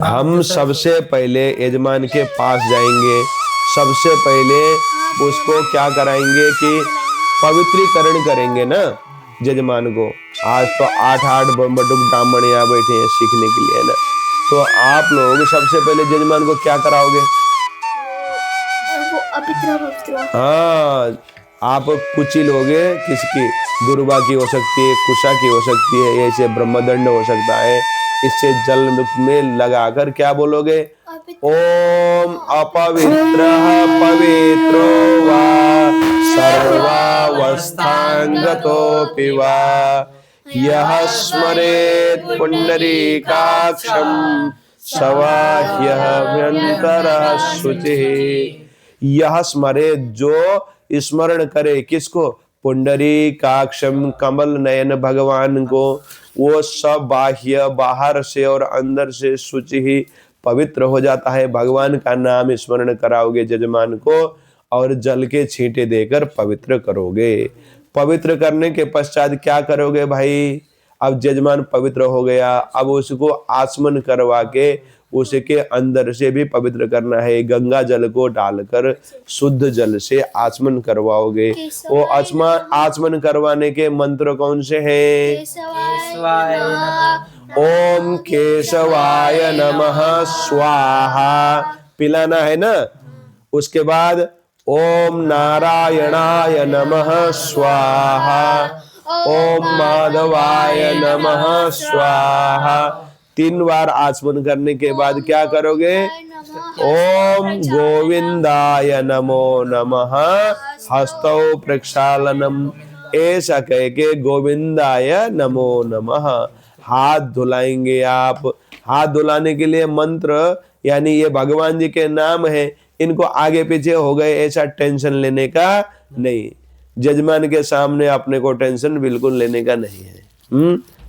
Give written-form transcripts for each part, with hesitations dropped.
हम सबसे पहले यजमान के पास जाएंगे, सबसे पहले उसको क्या कराएंगे कि पवित्रीकरण करेंगे ना यजमान को। आज तो 8 बटुक ब्राह्मण यहाँ बैठे हैं सीखने के लिए, है ना। तो आप लोग सबसे पहले यजमान को क्या कराओगे? हाँ, आप कुची लोगे, किसकी? दुर्वा की हो सकती है, कुशा की हो सकती है, ऐसे ब्रह्मदंड हो सकता है। इससे जल में लगाकर क्या बोलोगे? ओम अपवित्रः पवित्रो वा सर्वावस्थांगतोऽपि वा यः स्मरेत् पुंडरीकाक्षं सवाह्यभ्यन्तरः शुचिः। यह स्मरे, जो स्मरण करे, किसको? पुंडरीकाक्षम, कमल नयन भगवान को, वो सब बाह्य, बाहर से और अंदर से शुचि ही पवित्र हो जाता है। भगवान का नाम स्मरण कराओगे यजमान को और जल के छींटे देकर पवित्र करोगे। पवित्र करने के पश्चात क्या करोगे भाई? अब यजमान पवित्र हो गया, अब उसको आचमन करवा के उसके अंदर से भी पवित्र करना है। गंगा जल को डालकर शुद्ध जल से आचमन करवाओगे। वो आचमन करवाने के मंत्र कौन से हैं? ओम केशवाय नमः स्वाहा पिलाना है ना। उसके बाद ओम नारायणाय नमः स्वाहा, ओम माधवाय नमः स्वाहा। 3 बार आचमन करने के बाद क्या करोगे? ओम गोविंदाय नमो नमः हस्तौ प्रक्षालनम, ऐसा कह के गोविंदाय नमो नमः हाथ धुलाएंगे आप। हाथ धुलाने के लिए मंत्र, यानी ये भगवान जी के नाम है, इनको आगे पीछे हो गए ऐसा टेंशन लेने का नहीं। यजमान के सामने अपने को टेंशन बिल्कुल लेने का नहीं है।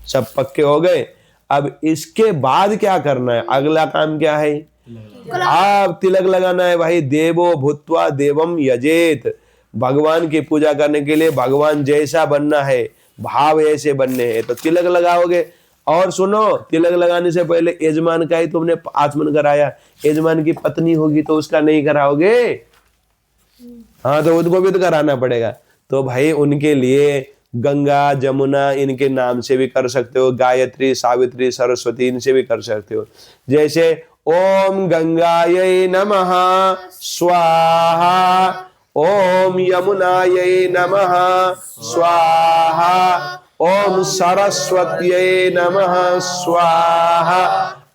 सब पक्के हो गए। अब इसके बाद क्या करना है? अगला काम क्या है? आप तिलक लगाना है भाई। देवो भूत्वा देवम यजेत, भगवान की पूजा करने के लिए भगवान जैसा बनना है, भाव ऐसे बनने हैं, तो तिलक लगाओगे। और सुनो, तिलक लगाने से पहले यजमान का ही तुमने आचमन कराया, यजमान की पत्नी होगी तो उसका नहीं कराओगे? हाँ, तो उनको भी तो कराना पड़ेगा। तो भाई उनके लिए गंगा जमुना इनके नाम से भी कर सकते हो, गायत्री सावित्री सरस्वती इनसे भी कर सकते हो। जैसे ओम गंगायै नमः स्वाहा, ओम यमुनायै नमः स्वाहा, ओम सरस्वत्यै नमः स्वाहा।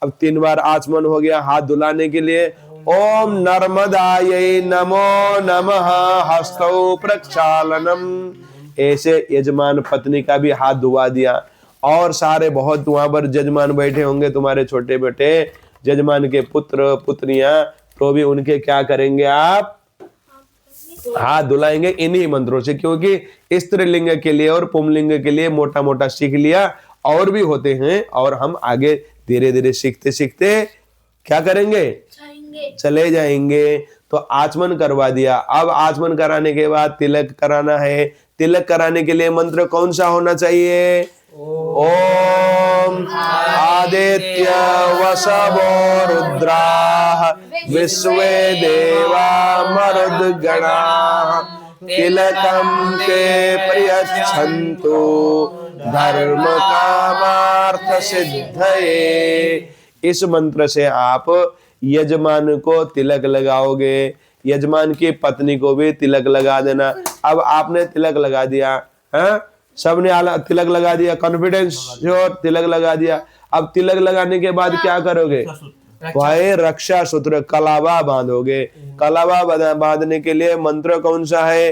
अब 3 बार आचमन हो गया हाथ धुलाने के लिए। ओम नर्मदायै नमो नमः हस्तौ प्रक्षालनम, ऐसे यजमान पत्नी का भी हाथ धुआ दिया। और सारे बहुत वहां पर यजमान बैठे होंगे, तुम्हारे छोटे बेटे यजमान के पुत्र पुत्रियां, तो भी उनके क्या करेंगे आप? हाथ धुलाएंगे इन्हीं मंत्रों से, क्योंकि स्त्रीलिंग के लिए और पुंलिंग के लिए मोटा मोटा सीख लिया, और भी होते हैं, और हम आगे धीरे धीरे सीखते सीखते क्या करेंगे? चले जाएंगे। तो आचमन करवा दिया। अब आचमन कराने के बाद तिलक कराना है। तिलक कराने के लिए मंत्र कौन सा होना चाहिए? ओम आदित्य वसवो रुद्राः विश्वे देवा मरुद्गणाः तिलकं ते प्रयच्छन्तु धर्म कामार्थ सिद्धये। इस मंत्र से आप यजमान को तिलक लगाओगे, यजमान की पत्नी को भी तिलक लगा देना। अब आपने तिलक लगा दिया, हाँ, सबने तिलक लगा दिया, कॉन्फिडेंस जो तिलक लगा दिया। अब तिलक लगाने के बाद क्या करोगे भाई? रक्षा सूत्र कलावा बांधोगे। कलावा बांधने के लिए मंत्र कौन सा है?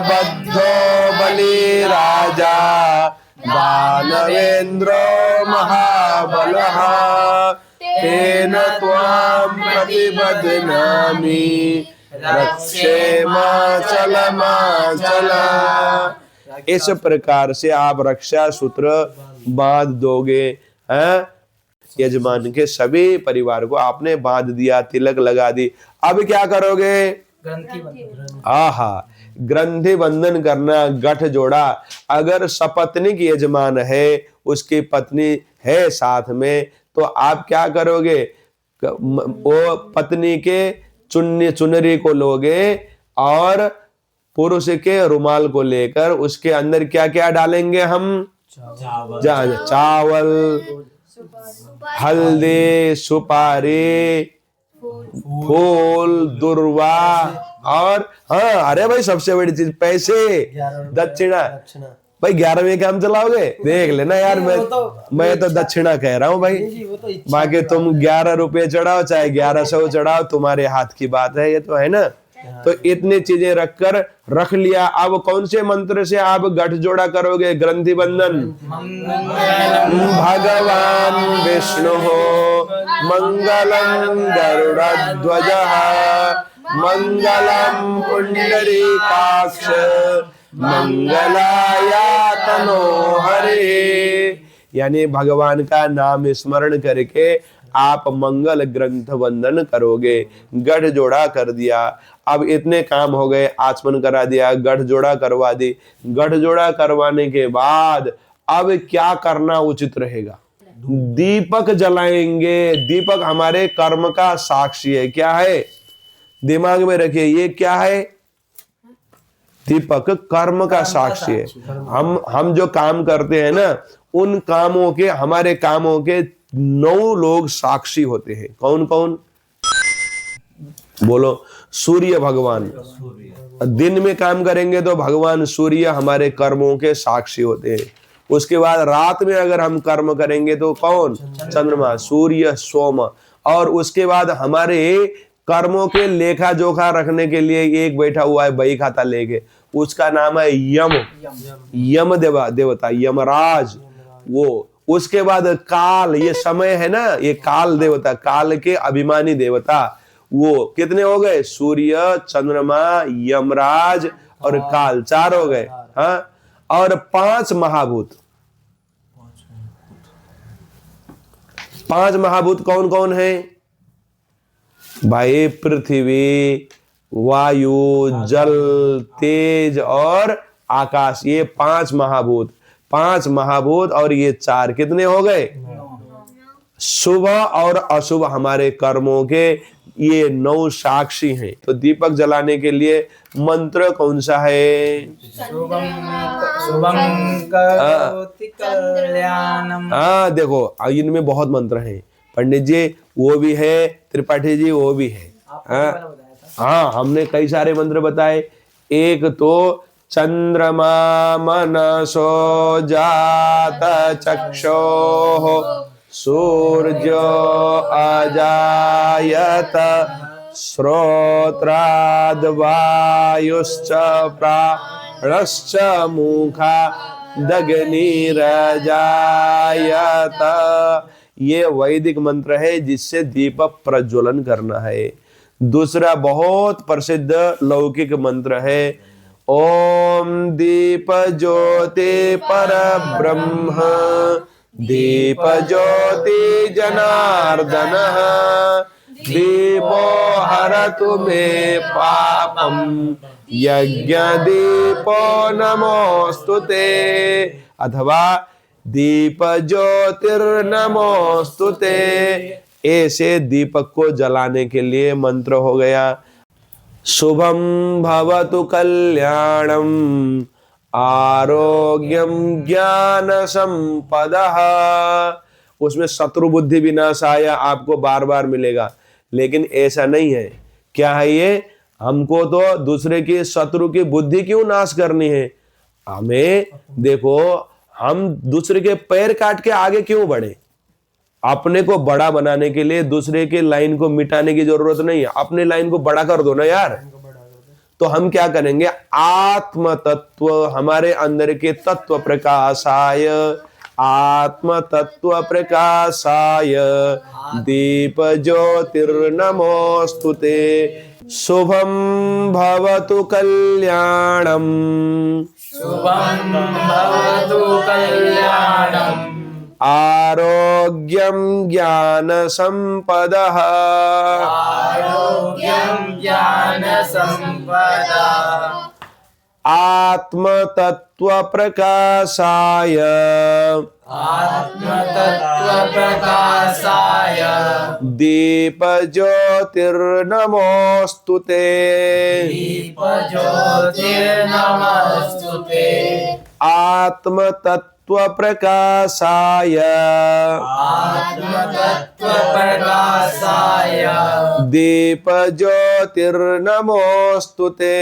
बद्धो बलि राजा दानवेंद्रो महाबलः तेन त्वां प्रतिबध्नामि रक्षेमाचलमाचला। इस प्रकार से आप रक्षा सूत्र बांध दोगे। यजमान के सभी परिवार को आपने बांध दिया, तिलक लगा दी। अब क्या करोगे? आहा, ग्रंथि बंधन करना, गठ जोड़ा। अगर सपत्नीक यजमान है, उसकी पत्नी है साथ में, तो आप क्या करोगे, वो पत्नी के चुनरी को लोगे और पुरुष के रुमाल को लेकर उसके अंदर क्या क्या डालेंगे हम, चावल, हल्दी, सुपारी, फूल, दुर्वा और हाँ, अरे भाई सबसे बड़ी चीज पैसे, दक्षिणा। भाई 11वें काम चलाओगे, देख लेना यार, मैं तो दक्षिणा कह रहा हूँ भाई, बाकी तुम 11 रुपये चढ़ाओ चाहे 1100 चढ़ाओ, तुम्हारे हाथ की बात है, ये तो है ना। तो इतनी चीजें रख लिया। अब कौन से मंत्र से आप गठ जोड़ा करोगे, ग्रंथि बंधन? भगवान विष्णु मंगलम गरुड़ध्वज मंगलम पुंडरीकाक्ष मंगलायातनो हरे। यानी भगवान का नाम स्मरण करके आप मंगल ग्रंथ बंधन करोगे। गढ़ जोड़ा कर दिया, अब इतने काम हो गए, आचमन करा दिया, गढ़ जोड़ा करवा दी। गढ़ जोड़ा करवाने के बाद अब क्या करना उचित रहेगा? दीपक जलाएंगे। दीपक हमारे कर्म का साक्षी है। क्या है? दिमाग में रखिए, ये क्या है? दीपक कर्म का साक्षी है। हम जो काम करते हैं ना, उन कामों के, हमारे कामों के 9 लोग साक्षी होते हैं। कौन कौन? बोलो। सूर्य भगवान। दिन में काम करेंगे तो भगवान सूर्य हमारे कर्मों के साक्षी होते हैं। उसके बाद रात में अगर हम कर्म करेंगे तो कौन? चंद्रमा, सूर्य, सोम। और उसके बाद हमारे कर्मों के लेखा जोखा रखने के लिए एक बैठा हुआ है बही खाता लेके, उसका नाम है यम। यम देवता, यमराज वो। उसके बाद काल, ये समय है ना, ये काल देवता, काल के अभिमानी देवता। वो कितने हो गए? सूर्य, चंद्रमा, यमराज और काल, 4 हो गए। हाँ, और 5 महाभूत। 5 महाभूत कौन कौन है भाई? पृथ्वी, वायु, जल, तेज और आकाश, ये 5 महाभूत। 5 महाभूत और ये 4 कितने हो गए? शुभ और अशुभ हमारे कर्मों के ये 9 साक्षी हैं। तो दीपक जलाने के लिए मंत्र कौन सा है? हाँ देखो, इनमें बहुत मंत्र हैं। पंडित जी वो भी है, त्रिपाठी जी वो भी है। हाँ, हमने कई सारे मंत्र बताए। एक तो चंद्रमा मनसो जात चक्षोः सूर्यो अजायत श्रोत्राद् वायुश्च प्राणश्च मुखादग्निरजायत। ये वैदिक मंत्र है जिससे दीपक प्रज्वलन करना है। दूसरा बहुत प्रसिद्ध लौकिक मंत्र है, ओम दीप ज्योति परब्रह्म दीप ज्योति जनार्दन दीपो हरतु मे पापम यज्ञ दीपो नमोस्तुते। अथवा दीप ज्योतिर्नमोस्तुते। ऐसे दीपक को जलाने के लिए मंत्र हो गया। शुभम भवतु कल्याणम आरोग्यम ज्ञान संपदः। उसमें शत्रु बुद्धि विनाशाय आपको बार बार मिलेगा, लेकिन ऐसा नहीं है। क्या है ये? हमको तो दूसरे की शत्रु की बुद्धि क्यों नाश करनी है? हमें देखो, हम दूसरे के पैर काट के आगे क्यों बढ़े? अपने को बड़ा बनाने के लिए दूसरे के लाइन को मिटाने की जरूरत नहीं है, अपने लाइन को बड़ा कर दो ना यार। तो हम क्या करेंगे? आत्म तत्व, हमारे अंदर के तत्व प्रकाशाय, आत्म तत्व प्रकाशाय दीप ज्योतिर्नमोस्तुते। शुभम भवतु कल्याणम शुभम भवतु कल्याणम आरोग्यम ज्ञान संपदः आरोग्यम ज्ञान संपदा आत्म तत्व प्रकाशाय आत्मतत्त्वप्रकाशाय दीपज्योतिर्नमोऽस्तुते दीपज्योतिर्नमस्तुते आत्मतत्त्वप्रकाशाय आत्मतत्त्वप्रकाशाय दीपज्योतिर्नमोऽस्तुते।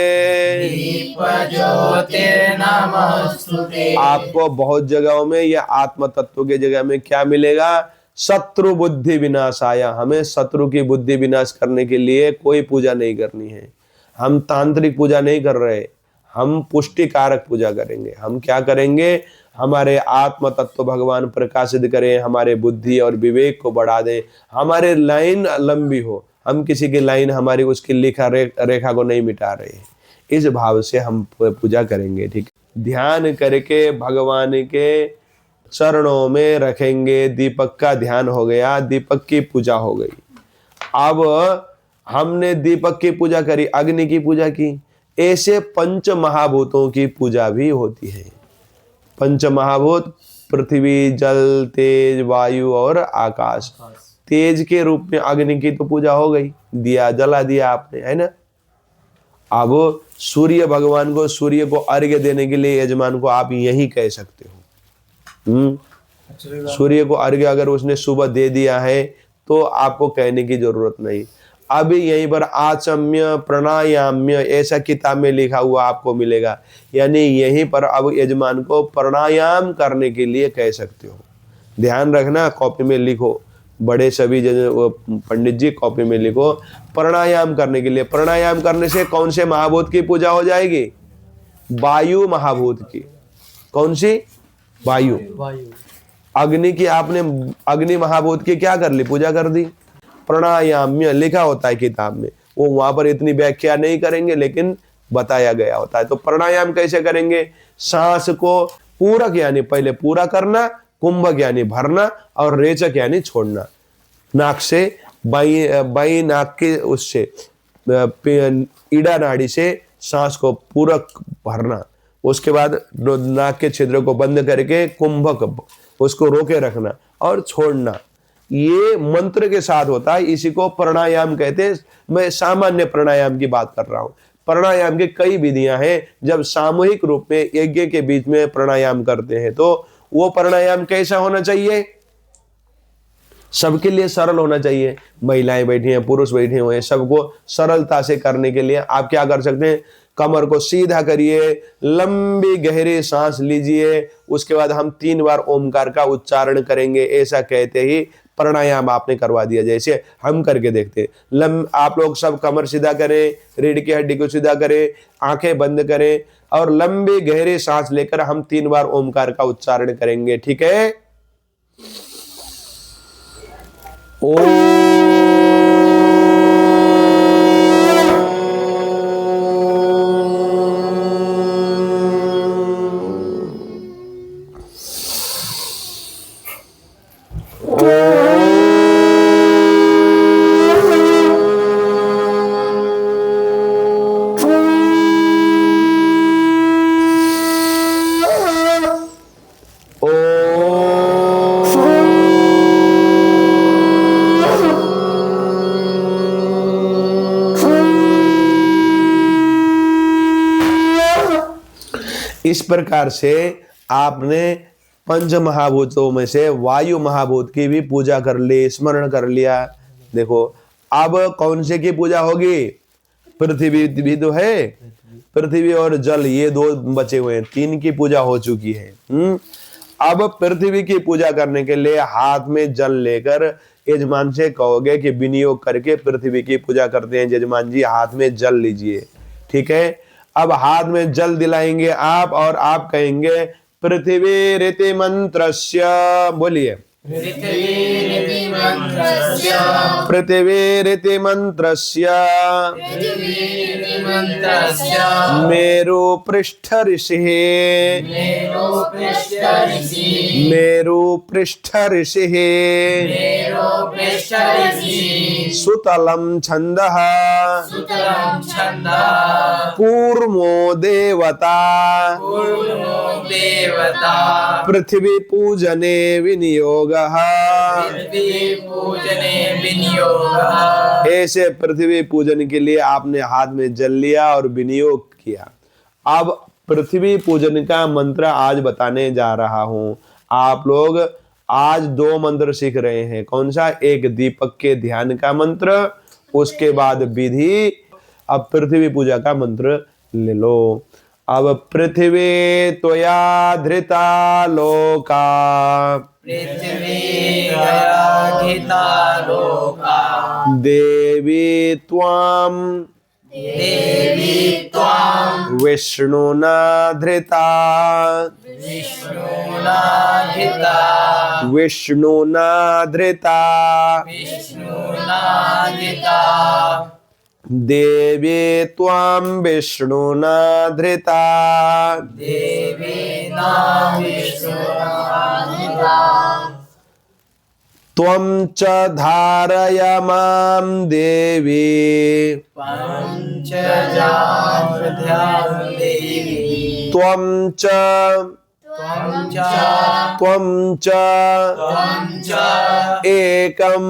दीपज्योतिर्नमस्तुते। आपको बहुत जगहों में यह आत्म तत्व के जगह में क्या मिलेगा? शत्रु बुद्धि विनाशाय। हमें शत्रु की बुद्धि विनाश करने के लिए कोई पूजा नहीं करनी है। हम तांत्रिक पूजा नहीं कर रहे, हम पुष्टि कारक पूजा करेंगे। हम क्या करेंगे? हमारे आत्म तत्व भगवान प्रकाशित करें, हमारे बुद्धि और विवेक को बढ़ा दें, हमारे लाइन लंबी हो। हम किसी की लाइन हमारी उसकी लिखा रेखा को नहीं मिटा रहे, इस भाव से हम पूजा करेंगे। ठीक, ध्यान करके भगवान के चरणों में रखेंगे। दीपक का ध्यान हो गया, दीपक की पूजा हो गई। अब हमने दीपक की पूजा करी, अग्नि की पूजा की। ऐसे पंच महाभूतों की पूजा भी होती है। पंच महाभूत पृथ्वी, जल, तेज, वायु और आकाश। तेज के रूप में अग्नि की तो पूजा हो गई, दिया जला दिया आपने, है ना। अब सूर्य भगवान को, सूर्य को अर्घ्य देने के लिए यजमान को आप यही कह सकते हो। सूर्य को अर्घ्य अगर उसने सुबह दे दिया है तो आपको कहने की जरूरत नहीं। अभी यहीं पर आचम्य प्राणायाम्य ऐसा किताब में लिखा हुआ आपको मिलेगा, यानी यहीं पर अब यजमान को प्राणायाम करने के लिए कह सकते हो। ध्यान रखना, कॉपी में लिखो, बड़े सभी पंडित जी कॉपी में लिखो, प्राणायाम करने के लिए। प्राणायाम करने से कौन से महाभूत की पूजा हो जाएगी? वायु महाभूत की। कौन सी? वायु। अग्नि की आपने, अग्नि महाभूत की क्या कर ली? पूजा कर दी। प्राणायाम्य लिखा होता है किताब में, वो वहां पर इतनी व्याख्या नहीं करेंगे, लेकिन बताया गया होता है। तो प्राणायाम कैसे करेंगे? सांस को पूरक यानी पहले पूरा करना, कुंभक यानी भरना, और रेचक यानी छोड़ना। नाक से, बाई नाक के उससे ईड़ा नाड़ी से सांस को पूरक भरना। उसके बाद नाक के छिद्र को बंद करके कुंभक उसको रोके रखना और छोड़ना। ये मंत्र के साथ होता है, इसी को प्राणायाम कहते हैं। मैं सामान्य प्राणायाम की बात कर रहा हूं। प्राणायाम की कई विधियां हैं। जब सामूहिक रूप में यज्ञ के बीच में प्राणायाम करते हैं तो वो प्राणायाम कैसा होना चाहिए? सबके लिए सरल होना चाहिए। महिलाएं बैठी हैं, पुरुष बैठे हुए हैं, सबको सरलता से करने के लिए आप क्या कर सकते हैं? कमर को सीधा करिए, लंबी गहरी सांस लीजिए, उसके बाद हम 3 बार ओमकार का उच्चारण करेंगे। ऐसा कहते ही प्राणायाम आपने करवा दिया। जैसे हम करके देखते, आप लोग सब कमर सीधा करें, रीढ़ की हड्डी को सीधा करें, आंखें बंद करें और लंबी गहरी सांस लेकर हम 3 बार ओमकार का उच्चारण करेंगे। ठीक है? इस प्रकार से आपने पंच महाभूतों में से वायु महाभूत की भी पूजा कर ली, स्मरण कर लिया। देखो अब कौन से की पूजा होगी? पृथ्वी भी तो है, पृथ्वी और जल, ये 2 बचे हुए हैं। 3 की पूजा हो चुकी है। अब पृथ्वी की पूजा करने के लिए हाथ में जल लेकर यजमान से कहोगे कि विनियोग करके पृथ्वी की पूजा करते हैं। यजमान जी हाथ में जल लीजिए। ठीक है? अब हाथ में जल दिलाएंगे आप और आप कहेंगे पृथ्वी रीति मंत्रस्य, बोलिए पृथिवीरिति मन्त्रस्य पृथिवीरिति मंत्रस्य पृथिवीरिति मन्त्रस्य मेरु पृष्ठ ऋषिः मेरु पृष्ठ ऋषिः मेरु पृष्ठ ऋषिः मेरु पृष्ठ ऋषिः सुतलं छन्दः सुतलं छन्दः कूर्मो देवता पूर्णो देवता पृथ्वी पूजने विनियोगः। पृथ्वी पूजने विनियोगः। ऐसे पृथ्वी पूजन के लिए आपने हाथ में जल लिया और विनियोग किया। अब पृथ्वी पूजन का मंत्र आज बताने जा रहा हूं। आप लोग आज 2 मंत्र सीख रहे हैं। कौन सा? एक दीपक के ध्यान का मंत्र, उसके बाद विधि। अब पृथ्वी पूजा का मंत्र ले लो। अब पृथ्वी त्वया धृता लोका पृथ्वी दयाधिता लोका देवी त्वां देवी त्वां विष्णुना धृता विष्णुनाधिता विष्णुना धृता विष्णुनाधिता देवी त्वां विष्णुना धृता देवी नाम विष्णुनाधिता त्वं च धारय मां देवी पंचजाध्यां देवी त्वं च त्वं च एकं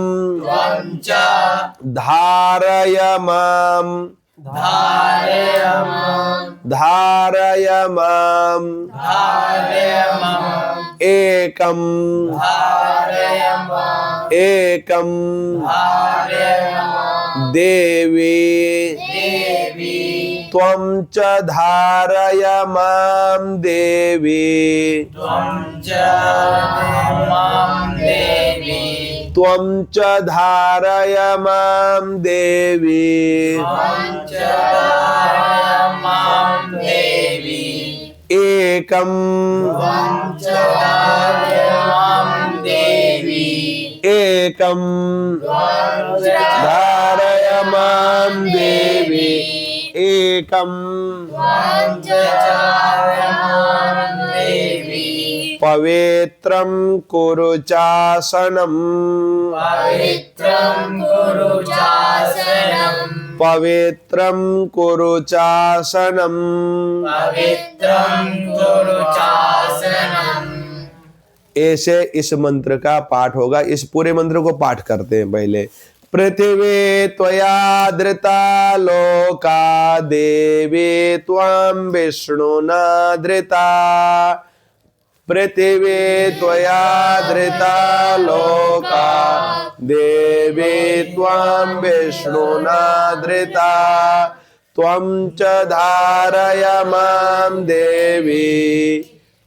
धारय मां धारय मां एकं एकं देवी त्वं च धारय मां देवी त्वं च धारय मां देवी एकं एकं धारय मां देवी एकं पवित्रं कुरु चासनं पवित्रं कुरु चासनं पवित्रं कुरु चासनं पवित्रं कुरु चासनं। ऐसे इस मंत्र का पाठ होगा। इस पूरे मंत्र को पाठ करते हैं पहले। पृथिवी त्वया धृता लोका देवी त्वां विष्णुना धृता पृथिवी त्वया धृता लोका देवी त्वां विष्णुना धृता त्वं च धारय मां देवी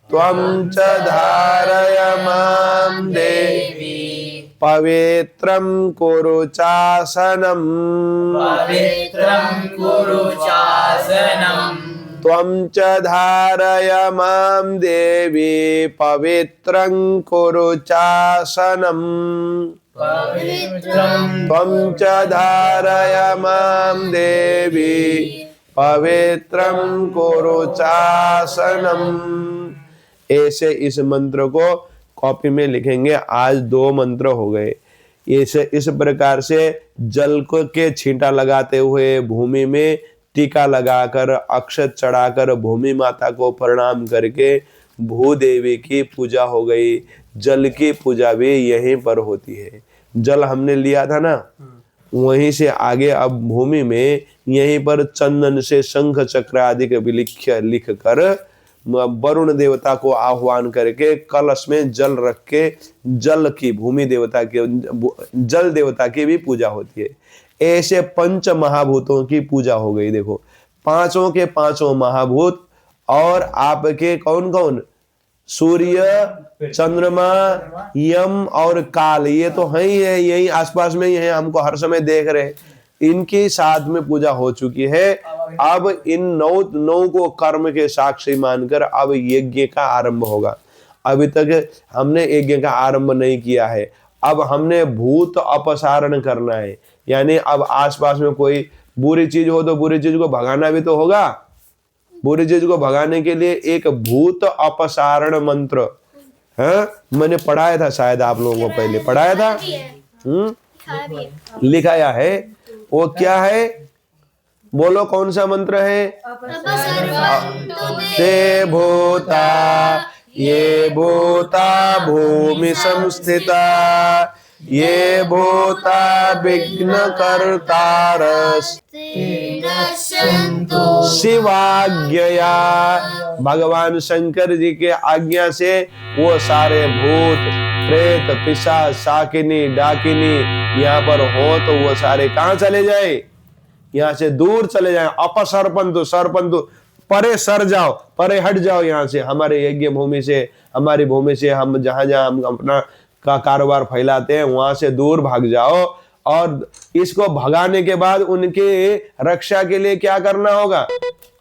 त्वं च धारय मां देवी पवित्रं कुरु चासनं पवित्रं कुरु चासनं त्वं च धारय मां देवी पवित्रं कुरु चासनं त्वं च धारय मां देवी पवित्रं कुरु चासनं। ऐसे इस मंत्र को कॉपी में लिखेंगे। आज 2 मंत्र हो गए। इस प्रकार से जल को के छींटा लगाते हुए भूमि में टीका लगाकर अक्षत चढ़ाकर भूमि माता को प्रणाम करके भूदेवी की पूजा हो गई। जल की पूजा भी यहीं पर होती है। जल हमने लिया था ना, वहीं से आगे अब भूमि में यहीं पर चंदन से शंख चक्र आदि के लिख कर वरुण देवता को आह्वान करके कलश में जल रख के जल की भूमि देवता की जल देवता की भी पूजा होती है। ऐसे 5 महाभूतों की पूजा हो गई। देखो 5 के 5 महाभूत और आपके कौन कौन? सूर्य, चंद्रमा, यम और काल, ये तो है ही है, यही आसपास में ही है, हमको हर समय देख रहे। इनकी साथ में पूजा हो चुकी है। अब इन 9 को कर्म के साक्षी मानकर अब यज्ञ का आरंभ होगा। अभी तक हमने यज्ञ का आरंभ नहीं किया है। अब हमने भूत अपसारण करना है, यानी अब आसपास में कोई बुरी चीज हो तो बुरी चीज को भगाना भी तो होगा। बुरी चीज को भगाने के लिए एक भूत अपसारण मंत्र है, मैंने पढ़ाया था, शायद आप लोगों को पहले पढ़ाया था। लिखाया है, वो क्या है बोलो, कौन सा मंत्र है? ते भूता ये भूता भूमि संस्थिता ये भूता विघ्न कर्तारस शिवाज्ञया। भगवान शंकर जी के आज्ञा से वो सारे भूत प्रेत पिशाच शाकिनी डाकिनी यहाँ पर हो तो वो सारे कहाँ चले जाए? यहाँ से दूर चले जाए। अपसर्पंतु सरपंतु, परे सर जाओ, परे हट जाओ यहाँ से, हमारे यज्ञ भूमि से, हमारी भूमि से, हम जहां जहां हम अपना का कारोबार फैलाते हैं वहां से दूर भाग जाओ। और इसको भगाने के बाद उनके रक्षा के लिए क्या करना होगा?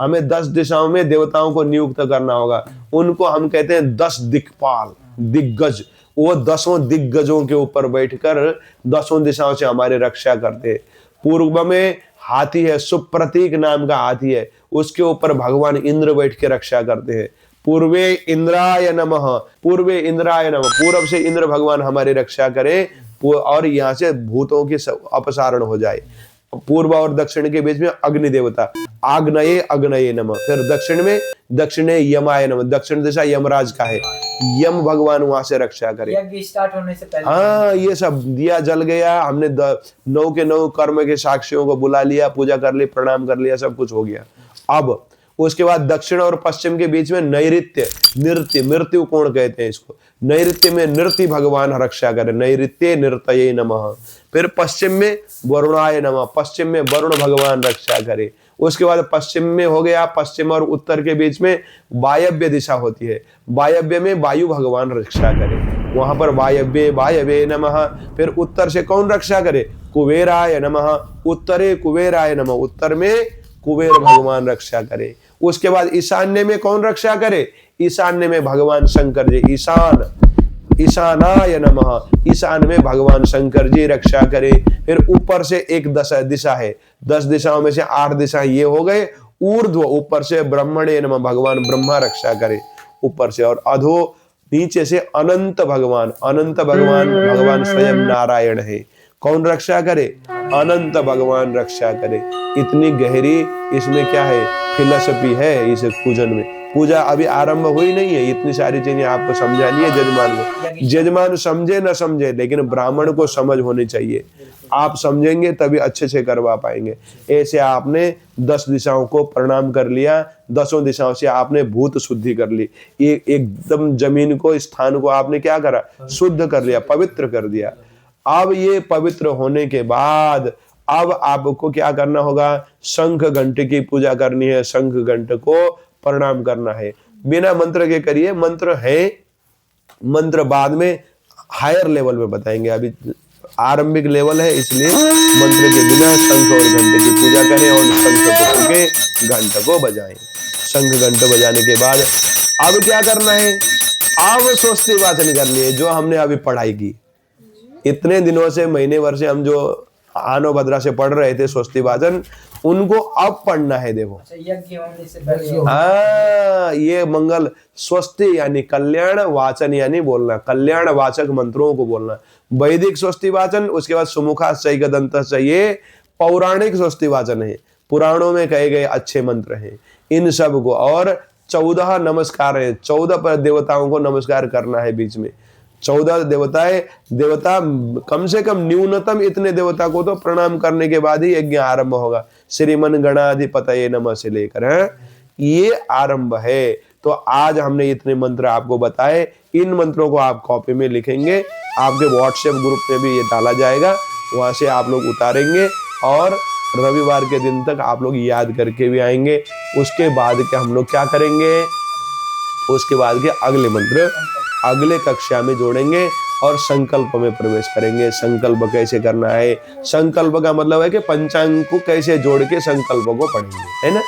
हमें 10 दिशाओं में देवताओं को नियुक्त करना होगा। उनको हम कहते हैं 10 दिक्पाल, दिग्गज। वो 10 दिग्गजों के ऊपर बैठकर 10 दिशाओं से हमारी रक्षा करते हैं। पूर्व में हाथी है, सुप्रतीक नाम का हाथी है, उसके ऊपर भगवान इंद्र बैठ के रक्षा करते हैं। पूर्वे इंद्राय नमः, पूर्वे इंद्राय नमः, पूर्व से इंद्र भगवान हमारी रक्षा करे और यहाँ से भूतों की अपसारण हो जाए। पूर्व और दक्षिण के बीच में अग्नि देवता, आग्नेय अग्नये नमः। फिर दक्षिण में दक्षिणे यमाय नमः, दक्षिण दिशा यमराज का है, यम भगवान वहां से रक्षा करे। यज्ञ स्टार्ट होने से पहले हाँ, ये सब दिया जल गया, हमने 9 के 9 कर्म के साक्षियों को बुला लिया, पूजा कर ली, प्रणाम कर लिया, सब कुछ हो गया। अब उसके बाद दक्षिण और पश्चिम के बीच में नैऋत्य, नृत्य, मृत्यु कोण कहते हैं इसको। नैऋत्य में नृत्य भगवान रक्षा करे, नैऋत्य नृत्यये नमः। फिर पश्चिम में वरुणाय नमः, पश्चिम में वरुण भगवान रक्षा करे। उसके बाद पश्चिम में हो गया, पश्चिम और उत्तर के बीच में वायव्य दिशा होती है, वायव्य में वायु भगवान रक्षा करे, वहां पर वायव्य वायव्य नमः। फिर उत्तर से कौन रक्षा करे? कुबेराय नमः, उत्तरे कुबेराय नमः, उत्तर में कुबेर भगवान रक्षा करे। उसके बाद ईशान्य में कौन रक्षा करे? ईशान्य में भगवान शंकर जी, ईशान ईशानाय नमः, ईशान में भगवान शंकर जी रक्षा करे। फिर ऊपर से एक दिशा है, 10 दिशाओं में से 8 दिशा ये हो गए। ऊर्ध्व, ऊपर से ब्रह्मणे नमः, भगवान ब्रह्मा रक्षा करे ऊपर से। और अधो नीचे से अनंत भगवान, अनंत भगवान भगवान स्वयं नारायण है, कौन रक्षा करे? अनंत भगवान रक्षा करे। इतनी गहरी इसमें क्या है, फिलॉसफी है इस पूजन में। पूजा अभी आरंभ हुई नहीं है, इतनी सारी चीजें आपको समझानी है जजमान को। जजमान समझे न समझे, लेकिन ब्राह्मण को समझ होनी चाहिए। आप समझेंगे तभी अच्छे से करवा पाएंगे। ऐसे आपने 10 दिशाओं को प्रणाम कर लिया, 10 दिशाओं से आपने भूत शुद्धि कर ली, एकदम जमीन को, स्थान को आपने क्या करा? शुद्ध कर लिया, पवित्र कर दिया। अब ये पवित्र होने के बाद अब आपको क्या करना होगा? शंख घंटे की पूजा करनी है, शंख घंटे को प्रणाम करना है। बिना मंत्र के करिए, मंत्र है, मंत्र बाद में हायर लेवल में बताएंगे, अभी आरंभिक लेवल है, इसलिए मंत्र के बिना शंख और घंटे की पूजा करें और शंख को फूके, घंटे को बजाएं। शंख घंटे बजाने के बाद अब क्या करना है? अब स्वस्ति वाचन करनी है, जो हमने अभी पढ़ाई की। इतने दिनों से, महीने भर से हम जो आनो भद्रा से पढ़ रहे थे स्वस्ति वाचन, उनको अब पढ़ना है। देखो, यज्ञ होने से पहले हाँ, ये मंगल स्वस्ति यानी कल्याण, वाचन यानी बोलना, कल्याण वाचक मंत्रों को बोलना। वैदिक स्वस्ति वाचन, उसके बाद सुमुखा सैकदंत, ये पौराणिक स्वस्ति वाचन है, पुराणों में कहे गए अच्छे मंत्र हैं, इन सब को। और 14 नमस्कार है, 14 देवताओं को नमस्कार करना है बीच में। 14 देवता कम से कम न्यूनतम इतने देवता को तो प्रणाम करने के बाद ही यज्ञ आरंभ होगा। श्रीमन गणाधिपतये नमः से लेकर ये आरंभ है। तो आज हमने इतने मंत्र आपको बताए, इन मंत्रों को आप कॉपी में लिखेंगे, आपके व्हाट्सएप ग्रुप में भी ये डाला जाएगा, वहां से आप लोग उतारेंगे और रविवार के दिन तक आप लोग याद करके भी आएंगे। उसके बाद के हम लोग क्या करेंगे? उसके बाद के अगले मंत्र अगले कक्षा में जोड़ेंगे और संकल्प में प्रवेश करेंगे। संकल्प कैसे करना है, संकल्प का मतलब है कि पंचांग को कैसे जोड़ के संकल्प को पढ़ेंगे, है ना।